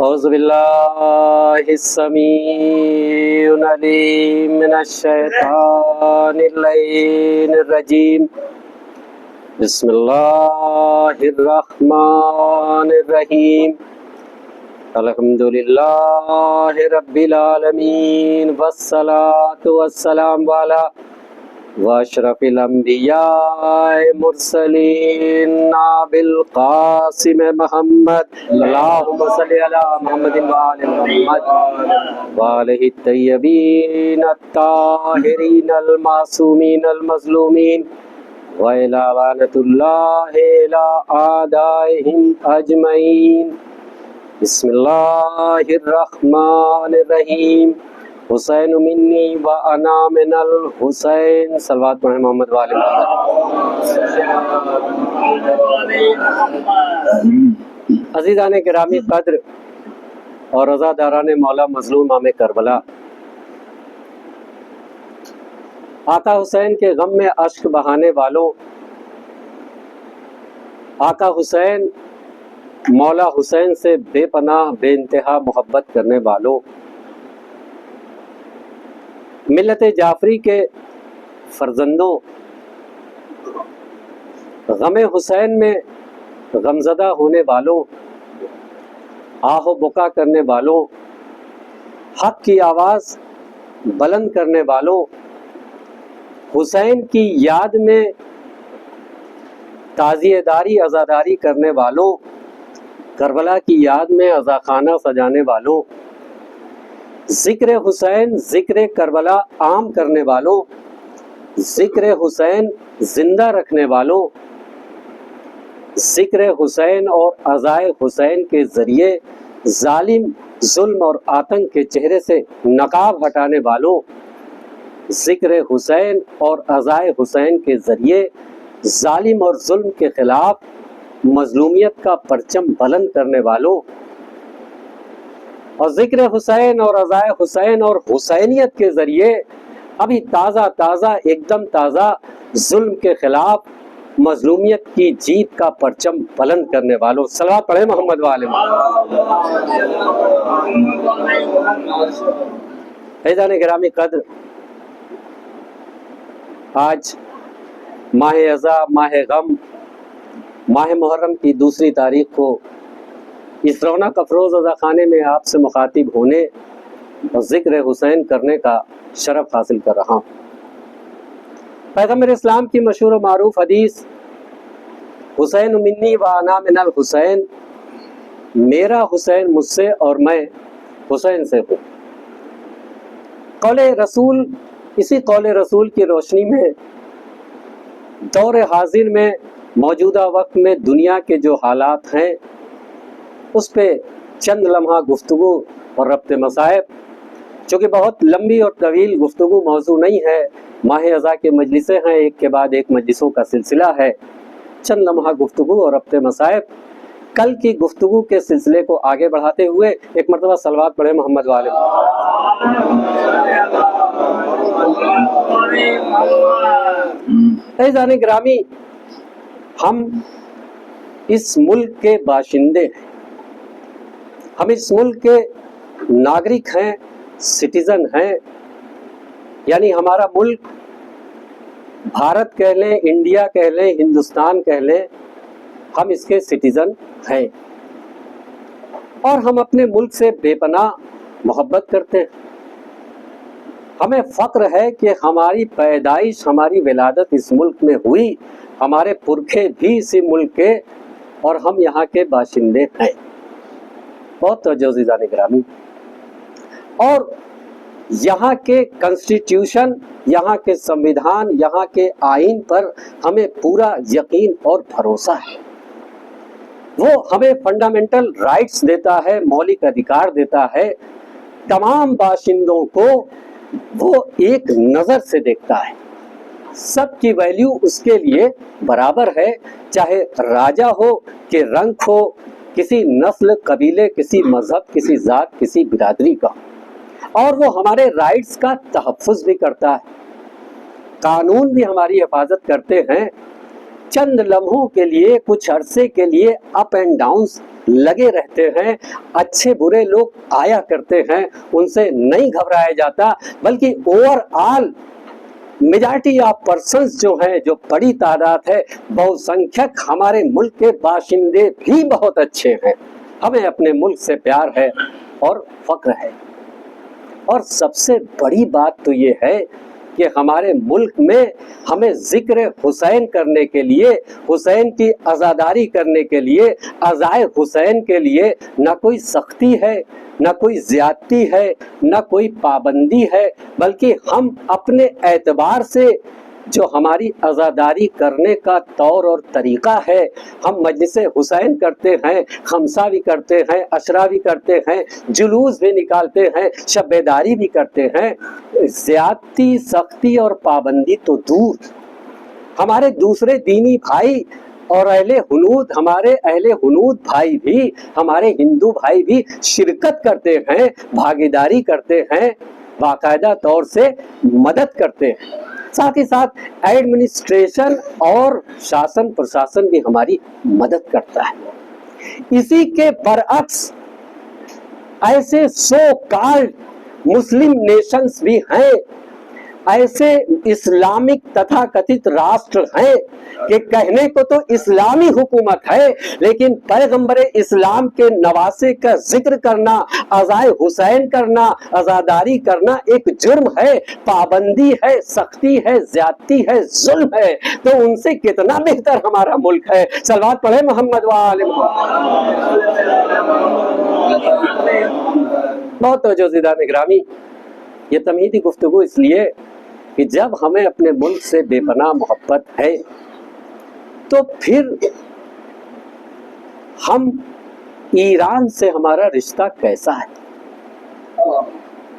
اعوذ باللہ السمیع العلیم من الشیطان اللعین الرجیم بسم اللہ الرحمن الرحیم الحمدللہ رب العالمین والصلاة والسلام علی واشرف الانبیاء مرسلین ناب القاسم محمد اللہم صلی علی محمد وآل محمد وآلہ الطیبین الطاہرین المعصومین المظلومین وإلی لعنۃ اللہ علی اعدائہم اجمعین بسم اللہ الرحمن الرحیم حسین منی و انا من الحسین صلوات پڑھیں محمد والے محمد۔ عزیزان گرامی قدر اور رضاداران مولا مظلوم امام کربلا، آقا حسین کے غم میں اشک بہانے والوں، آقا حسین مولا حسین سے بے پناہ بے انتہا محبت کرنے والوں، ملت جعفری کے فرزندوں، غم حسین میں غمزدہ ہونے والوں، آہ و بکا کرنے والوں، حق کی آواز بلند کرنے والوں، حسین کی یاد میں تعزیہ داری عزاداری کرنے والوں، کربلا کی یاد میں عزاخانہ سجانے والوں، ذکر حسین ذکر کربلا عام کرنے والوں، ذکر حسین زندہ رکھنے والوں، ذکر حسین اور عزائے حسین کے ذریعے ظالم ظلم اور آتنک کے چہرے سے نقاب ہٹانے والوں، ذکر حسین اور عزائے حسین کے ذریعے ظالم اور ظلم کے خلاف مظلومیت کا پرچم بلند کرنے والوں، اور ذکر حسین اور عزائے حسین اور حسینیت کے ذریعے ابھی تازہ ایک دم تازہ ظلم کے خلاف مظلومیت کی جیت کا پرچم بلند کرنے والوں، صلوات پڑھیں محمد والے عزیزان گرامی قدر، آج ماہ عزا، ماہ غم، ماہ محرم کی دوسری تاریخ کو اس رونق افروز عزاخانے میں آپ سے مخاطب ہونے اور ذکر حسین کرنے کا شرف حاصل کر رہا ہوں۔ پیغمبر اسلام کی مشہور و معروف حدیث حسین منی و انا من الحسین، میرا حسین مجھ سے اور میں حسین سے ہوں۔ قول رسول، اسی قول رسول کی روشنی میں دور حاضر میں موجودہ وقت میں دنیا کے جو حالات ہیں اس پہ چند لمحہ گفتگو اور ربط مصائب، چونکہ بہت لمبی اور طویل گفتگو موضوع نہیں ہے، ماہ عزا کے مجلسیں ہیں، ایک کے بعد ایک مجلسوں کا سلسلہ ہے، چند لمحہ گفتگو اور ربط مصائب۔ کل کی گفتگو کے سلسلے کو آگے بڑھاتے ہوئے ایک مرتبہ صلوات پڑھیں محمد والے۔ عزیزان گرامی، ہم اس ملک کے باشندے ہیں، ہم اس ملک کے ناگرک ہیں، سٹیزن ہیں، یعنی ہمارا ملک بھارت کہہ لیں، انڈیا کہہ لیں، ہندوستان کہہ لیں، ہم اس کے سٹیزن ہیں، اور ہم اپنے ملک سے بے پناہ محبت کرتے ہیں۔ ہمیں فخر ہے کہ ہماری پیدائش، ہماری ولادت اس ملک میں ہوئی، ہمارے پرکھے بھی اسی ملک کے، اور ہم یہاں کے باشندے ہیں۔ بہت توجہ عزیزان گرامی، اور یہاں کے کنسٹیٹیوشن، یہاں کے سمویدھان، یہاں کے آئین پر ہمیں پورا یقین اور بھروسہ ہے۔ وہ ہمیں فنڈامنٹل رائٹس دیتا ہے، مولک ادھیکار دیتا ہے، تمام باشندوں کو وہ ایک نظر سے دیکھتا ہے، سب کی ویلیو اس کے لیے برابر ہے، چاہے راجہ ہو کہ رنگ ہو، کسی نسل، قبیلے، کسی مذہب، کسی ذات، کسی برادری کا، اور وہ ہمارے رائٹس کا تحفظ بھی کرتا ہے، قانون بھی ہماری حفاظت کرتے ہیں۔ چند لمحوں کے لیے، کچھ عرصے کے لیے اپ اینڈ ڈاؤنز لگے رہتے ہیں, اچھے برے لوگ آیا کرتے ہیں, ان سے نہیں گھبرایا جاتا, بلکہ overall majority of persons جو ہیں, جو بڑی تعداد ہے, بہت سنکھیک ہمارے ملک کے باشندے بھی بہت اچھے ہیں. ہمیں اپنے ملک سے پیار ہے اور فخر ہے. اور سب سے بڑی بات تو یہ ہے کہ ہمارے ملک میں ہمیں ذکر حسین کرنے کے لیے, حسین کی عزاداری کرنے کے لیے, عزائے حسین کے لیے نہ کوئی سختی ہے, نہ کوئی زیادتی ہے, نہ کوئی پابندی ہے, بلکہ ہم اپنے اعتبار سے جو ہماری عزاداری کرنے کا طور اور طریقہ ہے, ہم مجلس حسین کرتے ہیں, خمسہ بھی کرتے ہیں, عشرہ بھی کرتے ہیں, جلوس بھی نکالتے ہیں, شب بیداری بھی کرتے ہیں. زیادتی, سختی اور پابندی تو دور, ہمارے دوسرے دینی بھائی اور ہمارے اہل ہنود بھائی بھی, ہمارے ہندو بھائی بھی شرکت کرتے ہیں, بھاگیداری کرتے ہیں, باقاعدہ طور سے مدد کرتے ہیں. ساتھ ہی ساتھ ایڈمنسٹریشن اور شاسن پرشاسن بھی ہماری مدد کرتا ہے. اسی کے برعکس ایسے سو کالڈ مسلم نیشنز بھی ہیں, ایسے اسلامک تتھا کتھت راشٹر ہیں کہ کہنے کو تو اسلامی حکومت ہے, لیکن پیغمبر اسلام کے نواسے کا ذکر کرنا, عزائے حسین کرنا, عزاداری کرنا ایک جرم ہے, پابندی ہے, سختی ہے, زیادتی ہے, ظلم ہے. تو ان سے کتنا بہتر ہمارا ملک ہے. صلوات پڑھے محمد وآل محمد. بہت توجہ زیدان گرامی, یہ تمہیدی گفتگو اس لیے کہ جب ہمیں اپنے ملک سے بے پناہ محبت ہے تو پھر ہم ایران سے ہمارا رشتہ کیسا ہے؟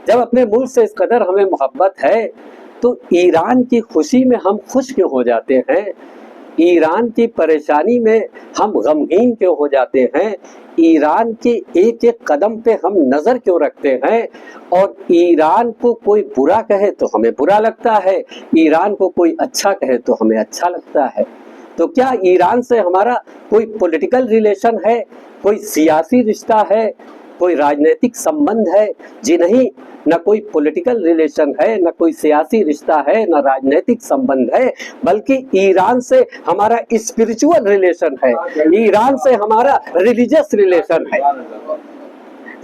جب اپنے ملک سے اس قدر ہمیں محبت ہے تو ایران کی خوشی میں ہم خوش کیوں ہو جاتے ہیں, ایران کی پریشانی میں ہم غمگین کیوں ہو جاتے ہیں, ایران کے ایک ایک قدم پہ ہم نظر کیوں رکھتے ہیں, اور ایران کو کوئی برا کہے تو ہمیں برا لگتا ہے, ایران کو کوئی اچھا کہے تو ہمیں اچھا لگتا ہے. تو کیا ایران سے ہمارا کوئی پولیٹیکل ریلیشن ہے, کوئی سیاسی رشتہ ہے, کوئی راجنیتک سمبند ہے؟ جی نہیں, نہ کوئی پولیٹیکل ریلیشن ہے, نہ کوئی سیاسی رشتہ ہے, نہ راجنیتک سمبند ہے, بلکہ ایران سے ہمارا اسپریچول ریلیشن ہے, ایران سے ہمارا ریلیجس ریلیشن ہے.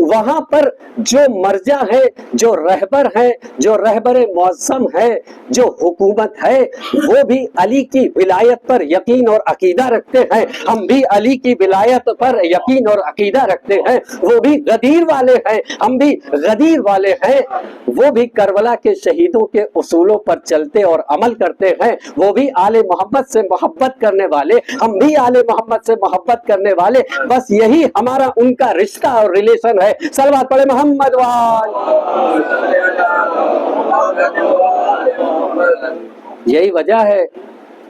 وہاں پر جو مرجع ہے, جو رہبر ہے, جو رہبر معظم ہے, جو حکومت ہے, وہ بھی علی کی ولایت پر یقین اور عقیدہ رکھتے ہیں. ہم بھی علی کی ولایت پر یقین اور عقیدہ رکھتے ہیں. وہ بھی غدیر والے ہیں, ہم بھی غدیر والے ہیں. وہ بھی کربلا کے شہیدوں کے اصولوں پر چلتے اور عمل کرتے ہیں. وہ بھی آل محمد سے محبت کرنے والے, ہم بھی آل محمد سے محبت کرنے والے. بس یہی ہمارا ان کا رشتہ اور ریلیشن ہے. صلوات پڑھے محمد وآل. یہی وجہ ہے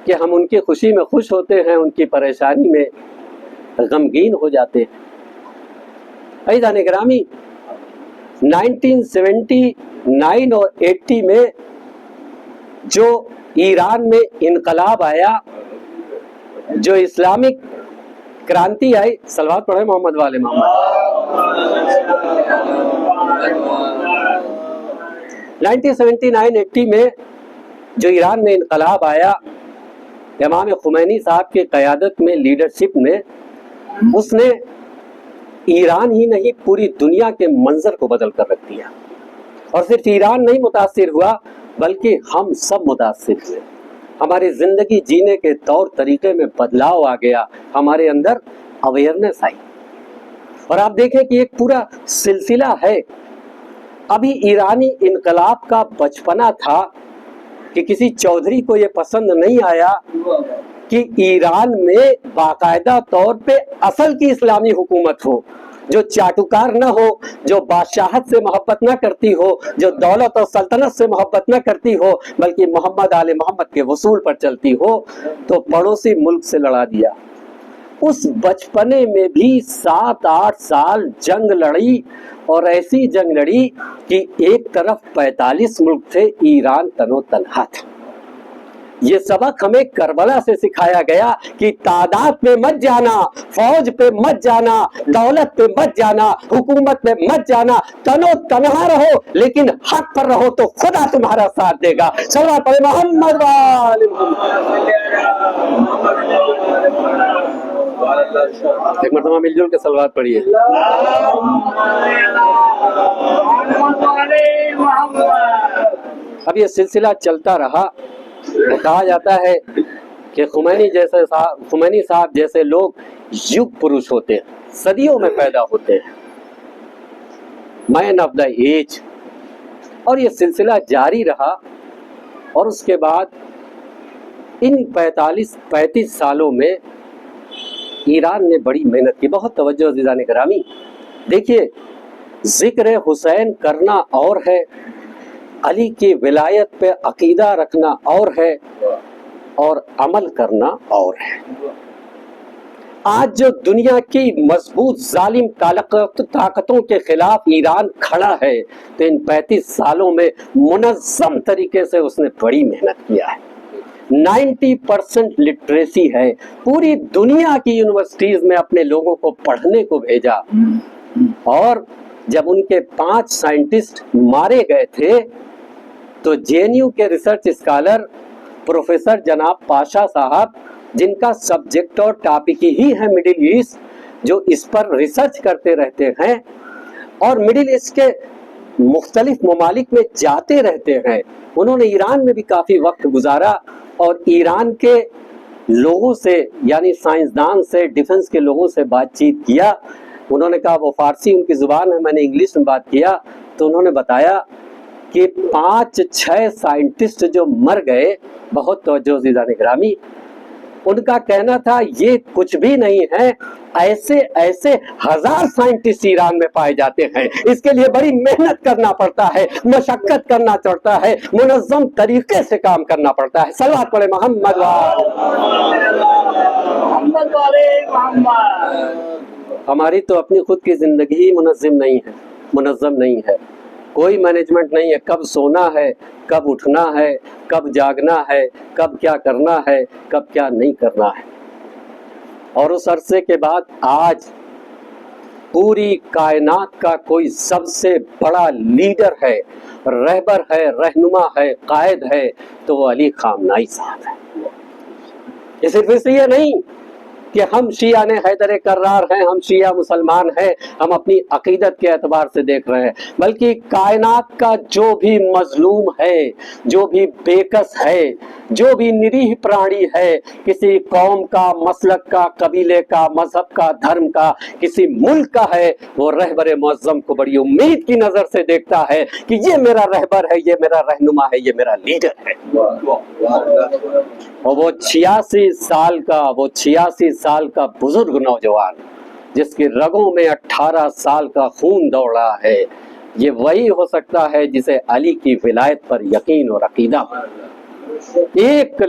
کہ ہم ان کی خوشی میں خوش ہوتے ہیں, ان کی پریشانی میں غمگین ہو جاتے ہیں. عزیزان گرامی, 1979 اور 80 میں جو ایران میں انقلاب آیا, جو اسلامک کرانتی آئی, صلوات پڑھے محمد والے محمد. 1979-80 میں جو ایران میں انقلاب آیا, امام خمینی صاحب کی قیادت میں, لیڈرشپ میں, اس نے ایران ہی نہیں پوری دنیا کے منظر کو بدل کر رکھ دیا. اور صرف ایران نہیں متاثر ہوا, بلکہ ہم سب متاثر ہوئے. ہماری زندگی جینے کے طور طریقے میں بدلاؤ آ گیا, ہمارے اندر اویئرنیس آئی. اور آپ دیکھیں کہ ایک پورا سلسلہ ہے. ابھی ایرانی انقلاب کا بچپنا تھا کہ کسی چودھری کو یہ پسند نہیں آیا کہ ایران میں باقاعدہ طور پہ اصل کی اسلامی حکومت ہو, جو چاٹوکار نہ ہو, جو بادشاہت سے محبت نہ کرتی ہو, جو دولت اور سلطنت سے محبت نہ کرتی ہو, بلکہ محمد آل محمد کے وصول پر چلتی ہو. تو پڑوسی ملک سے لڑا دیا. اس بچپنے میں بھی 7-8 سال جنگ لڑی, اور ایسی جنگ لڑی کہ ایک طرف 45 ملک تھے, ایران تنو تنہا تھا. یہ سبق ہمیں کربلا سے سکھایا گیا کہ تعداد پہ مت جانا، فوج پہ مت جانا، دولت پہ مت جانا، حکومت پہ مت جانا، تنو تنہا رہو لیکن حق پر رہو تو خدا تمہارا ساتھ دے گا۔ صلوات پڑھیں محمد وآل محمد۔ ایک مرتبہ مل جل کے صلوات پڑھیے۔ اب یہ سلسلہ چلتا رہا۔ کہا جاتا ہے کہ خمینی صاحب جیسے لوگ یگ پروش ہوتے ہیں، صدیوں میں پیدا ہوتے ہیں، مین آف دا ایج، اور یہ سلسلہ جاری رہا۔ اور اس کے بعد ان 35 سالوں میں ایران نے بڑی محنت کی۔ بہت توجہ عزیزان گرامی، دیکھیے ذکر حسین کرنا اور ہے، علی کی ولایت پہ عقیدہ رکھنا اور ہے، اور عمل کرنا اور ہے۔ آج جو دنیا کی مضبوط ظالم طاقتوں کے خلاف ایران کھڑا ہے تو ان 35 سالوں میں منظم طریقے سے اس نے بڑی محنت کیا ہے۔ 90% لٹریسی ہے، پوری دنیا کی یونیورسٹیز میں اپنے لوگوں کو پڑھنے کو بھیجا، اور جب ان کے 5 سائنٹسٹ مارے گئے تھے تو جے این یو کے ریسرچ اسکالر پروفیسر جناب پاشا صاحب، جن کا سبجیکٹ اور ٹاپک ہی ہے مڈل ایسٹ، جو اس پر ریسرچ کرتے رہتے ہیں اور مڈل ایسٹ کے مختلف ممالک میں جاتے رہتے ہیں، انہوں نے ایران میں بھی کافی وقت گزارا اور ایران کے لوگوں سے یعنی سائنسدان سے، ڈیفنس کے لوگوں سے بات چیت کیا۔ انہوں نے کہا، وہ فارسی ان کی زبان ہے، میں نے انگلش میں بات کیا، تو انہوں نے بتایا کہ 5-6 سائنٹسٹ جو مر گئے، بہت توجہ عزیزان گرامی، ان کا کہنا تھا یہ کچھ بھی نہیں ہے، ایسے 1000 سائنٹسٹ ایران میں پائے جاتے ہیں، اس کے لیے بڑی محنت کرنا پڑتا ہے، مشقت کرنا پڑتا ہے، منظم طریقے سے کام کرنا پڑتا ہے۔ صلوات پڑھیں محمد ہماری تو اپنی خود کی زندگی ہی منظم نہیں ہے، کوئی مینجمنٹ نہیں ہے، کب سونا ہے، کب اٹھنا ہے، کب جاگنا ہے، کب کیا کرنا ہے، کب کیا نہیں کرنا ہے۔ اور اس عرصے کے بعد آج پوری کائنات کا کوئی سب سے بڑا لیڈر ہے، رہبر ہے، رہنما ہے، قائد ہے، تو وہ علی خامنہئی صاحب ہے۔ یہ صرف اس لیے نہیں کہ ہم شیعہ نے حیدر کرار ہیں، ہم شیعہ مسلمان ہیں، ہم اپنی عقیدت کے اعتبار سے دیکھ رہے ہیں، بلکہ کائنات کا جو بھی مظلوم ہے، جو بھی بےکس ہے، جو بھی نریح پرانی ہے، کسی قوم کا، مسلک کا، قبیلے کا، مذہب کا، دھرم کا، کسی ملک کا ہے، وہ رہبر معظم کو بڑی امید کی نظر سے دیکھتا ہے کہ یہ میرا رہبر ہے، یہ میرا رہنما ہے، یہ میرا لیڈر ہے۔ اور وہ 86 سال کا بزرگ نوجوان جس کی رگوں میں 18 سال کا خون دوڑ رہا ہے، یہ وہی ہو سکتا ہے جسے علی کی ولایت پر یقین اور عقیدہ ہو۔ ایک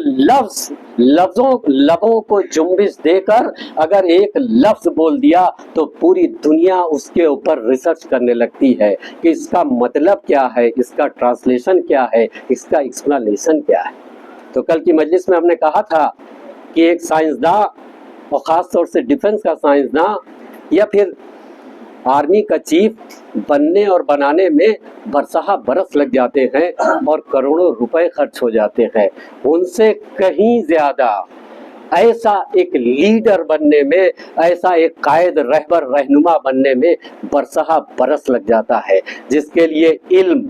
لبوں کو جنبش دے کر اگر ایک لفظ بول دیا تو پوری دنیا اس کے اوپر ریسرچ کرنے لگتی ہے کہ اس کا مطلب کیا ہے، اس کا ٹرانسلیشن کیا ہے، اس کا ایکسپلینیشن کیا ہے۔ تو کل کی مجلس میں ہم نے کہا تھا کہ ایک سائنسداں، اور خاص طور سے ڈیفنس کا سائنسداں یا پھر آرمی کا چیف بننے اور بنانے میں برسہ برس لگ جاتے ہیں اور کروڑوں روپے خرچ ہو جاتے ہیں، ان سے کہیں زیادہ ایسا ایک لیڈر بننے میں، ایسا ایک قائد، رہبر، رہنما بننے میں برسہ برس لگ جاتا ہے، جس کے لیے علم،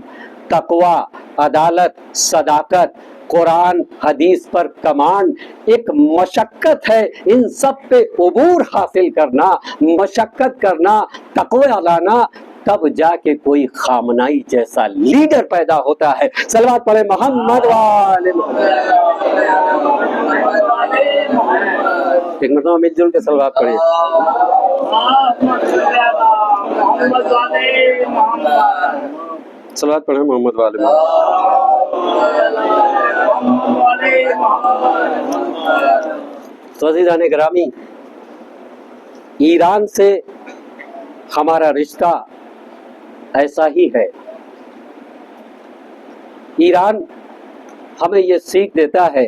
تقوی، عدالت، صداقت، قرآن حدیث پر کمانڈ، ایک مشقت ہے، ان سب پہ عبور حاصل کرنا، مشقت کرنا، تقوی لانا، تب جا کے کوئی خامنہئی جیسا لیڈر پیدا ہوتا ہے۔ صلوات پڑھیں محمد وآل محمد۔ ایک مرتبہ مل جل کے صلوات پڑھیں۔ صلوات پڑھیں محمد وآل محمد۔ تو عزیزان گرامی، ایران سے ہمارا رشتہ ایسا ہی ہے۔ ایران ہمیں یہ سیکھ دیتا ہے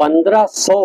1500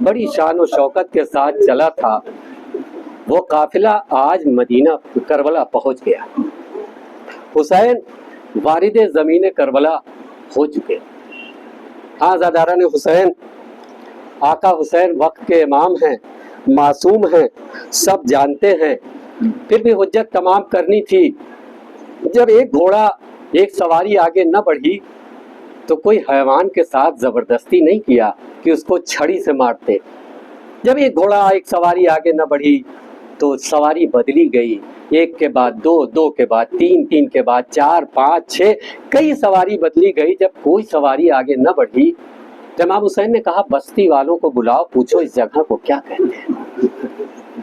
بڑی شان و شوکت کے ساتھ چلا تھا، وہ قافلہ آج مدینہ کربلا پہنچ گیا۔ حسین وارد زمین کربلا ہو چکے۔ ہاں زاداران حسین، آقا حسین وقت کے امام ہیں، معصوم ہیں، سب جانتے ہیں، پھر بھی حجت تمام کرنی تھی۔ جب ایک گھوڑا ایک سواری آگے نہ بڑھی تو کوئی حیوان کے ساتھ زبردستی نہیں کیا کہ اس کو چھڑی سے مارتے۔ جب ایک گھوڑا ایک سواری آگے نہ بڑھی تو سواری بدلی گئی، ایک کے بعد دو، دو کے بعد تین، تین کے بعد چار، پانچ، چھ، کئی سواری بدلی گئی۔ جب کوئی سواری آگے نہ بڑھی تو امام حسین نے کہا بستی والوں کو بلاؤ، پوچھو اس جگہ کو کیا کہتے ہیں۔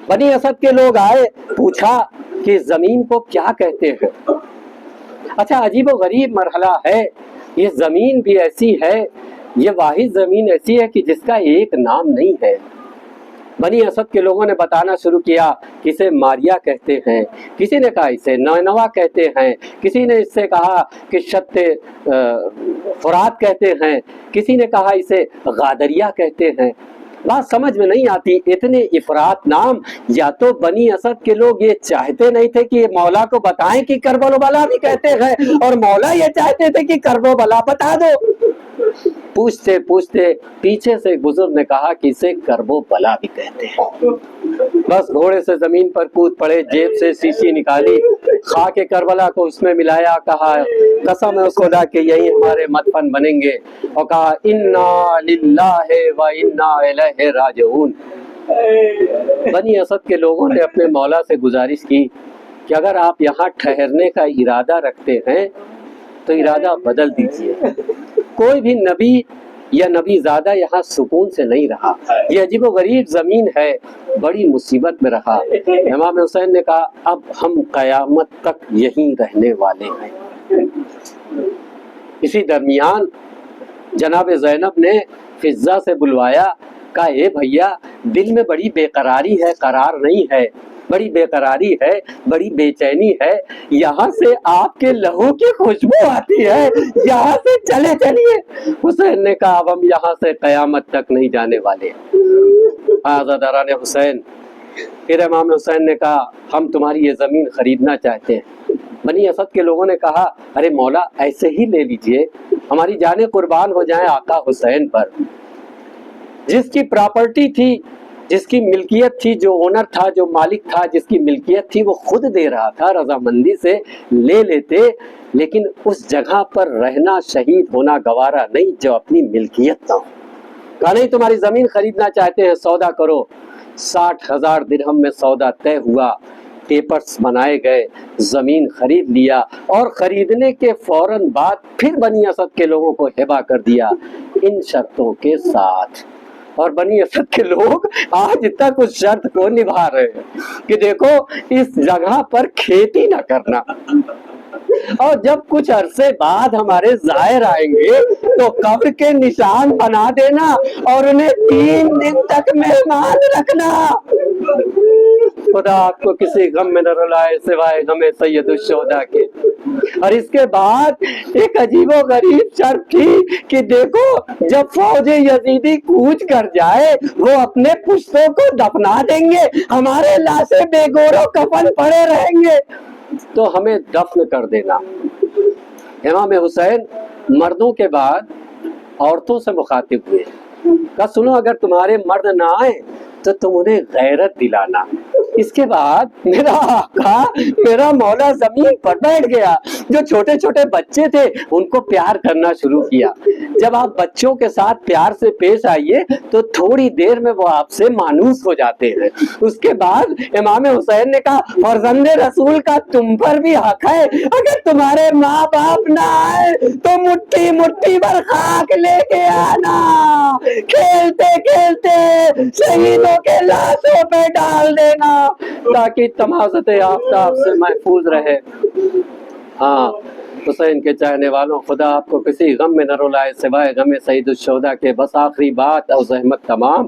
بنی اسد کے لوگ آئے، پوچھا کہ زمین کو کیا کہتے ہیں۔ اچھا، عجیب و غریب مرحلہ ہے، یہ زمین بھی ایسی ہے، یہ واحد زمین ایسی ہے کہ جس کا ایک نام نہیں ہے۔ بنی اسد کے لوگوں نے بتانا شروع کیا، کسے ماریا کہتے ہیں، کسی نے کہا اسے نینوا کہتے ہیں، کسی نے اس سے کہا کہ شت فرات کہتے ہیں، کسی نے کہا اسے غادریہ کہتے ہیں۔ بات سمجھ میں نہیں آتی، اتنے افراد نام۔ یا تو بنی اسد کے لوگ یہ چاہتے نہیں تھے کہ مولا کو بتائیں کہ کرب و بلا بھی کہتے ہیں، اور مولا یہ چاہتے تھے کہ کرب و بلا بتا دو۔ پوچھتے پوچھتے پیچھے سے بزرگ نے کہا کہ اسے کرب و بلا بھی کہتے ہیں۔ بس گھوڑے سے زمین پر کود پڑے، جیب سے شیشی نکالی، خاک کربلا کو اس میں ملایا، کہا قسم ہے اس خدا کہ یہی ہمارے مدفن بنیں گے، اور کہا انا للہ و انا الیہ راجعون۔ بنی اسد کے لوگوں نے اپنے مولا سے گزارش کی کہ اگر آپ یہاں ٹھہرنے کا ارادہ رکھتے ہیں تو ارادہ بدل دیجیے۔ کوئی بھی نبی یا نبی زادہ یہاں سکون سے نہیں رہا، یہ عجیب و غریب زمین ہے، بڑی مصیبت میں رہا۔ امام حسین نے کہا اب ہم قیامت تک یہیں رہنے والے ہیں۔ اسی درمیان جناب زینب نے فضہ سے بلوایا، کہا اے بھیا دل میں بڑی بے قراری ہے، قرار نہیں ہے، بڑی بے قراری ہے، بڑی بے چینی ہے، یہاں سے آپ کے لہو کی خوشبو آتی ہے، یہاں سے چلے چلیے۔ حسین نے کہا اب ہم یہاں سے قیامت تک نہیں جانے والے۔ آزاداران حسین، پھر امام حسین نے کہا ہم تمہاری یہ زمین خریدنا چاہتے ہیں۔ بنی اسد کے لوگوں نے کہا ارے مولا ایسے ہی لے لیجئے، ہماری جانیں قربان ہو جائیں آقا حسین پر۔ جس کی پراپرٹی تھی، جس کی ملکیت تھی، جو اونر تھا، جو مالک تھا، جس کی ملکیت تھی، وہ خود دے رہا تھا، رضامندی سے لے لیتے، لیکن اس جگہ پر رہنا، شہید ہونا گوارا نہیں جو اپنی ملکیت نہ ہو۔ کہا نہیں تمہاری زمین خریدنا چاہتے ہیں، سودا کرو۔ 60,000 درہم میں سودا طے ہوا، پیپرز بنائے گئے، زمین خرید لیا، اور خریدنے کے فوراً بعد پھر بنی اسد کے لوگوں کو ہبہ کر دیا ان شرطوں کے ساتھ۔ اور بنی اسد کے لوگ آج تک اس شرط کو نبھا رہے ہیں کہ دیکھو اس جگہ پر کھیتی نہ کرنا، اور جب کچھ عرصے بعد ہمارے زائر آئیں گے تو قبر کے نشان بنا دینا اور انہیں 3 دن تک مہمان رکھنا۔ خدا آپ کو کسی غم میں نہ رلائے سوائے غم سید الشہداء کے۔ اور اس کے بعد ایک عجیب و غریب شرط تھی کہ دیکھو جب فوج یزیدی کوچ کر جائے وہ اپنے پشتوں کو دفنا دیں گے، ہمارے لاشیں بے گور و کفن پڑے رہیں گے، تو ہمیں دفن کر دینا۔ امام حسین مردوں کے بعد عورتوں سے مخاطب ہوئے، کہا سنو اگر تمہارے مرد نہ آئے تو تم انہیں غیرت دلانا۔ اس کے بعد میرا آقا، میرا مولا زمین پر بیٹھ گیا، جو چھوٹے چھوٹے بچے تھے ان کو پیار کرنا شروع کیا۔ جب آپ بچوں کے ساتھ پیار سے پیش آئیے تو تھوڑی دیر میں وہ آپ سے مانوس ہو جاتے ہیں۔ اس کے بعد امام حسین نے کہا فرزند رسول کا تم پر بھی حق ہے، اگر تمہارے ماں باپ نہ آئے تو مٹھی مٹھی پر خاک لے کے آنا، کھیلتے کھیلتے شہیدوں کے لاشوں پہ ڈال دینا تاکہ تمازت آفتاب سے محفوظ رہے۔ ہاں حسین کے چاہنے والوں، خدا آپ کو کسی غم میں نہ رلائے سوائے غم سید الشہداء کے۔ بس آخری بات اور زحمت تمام،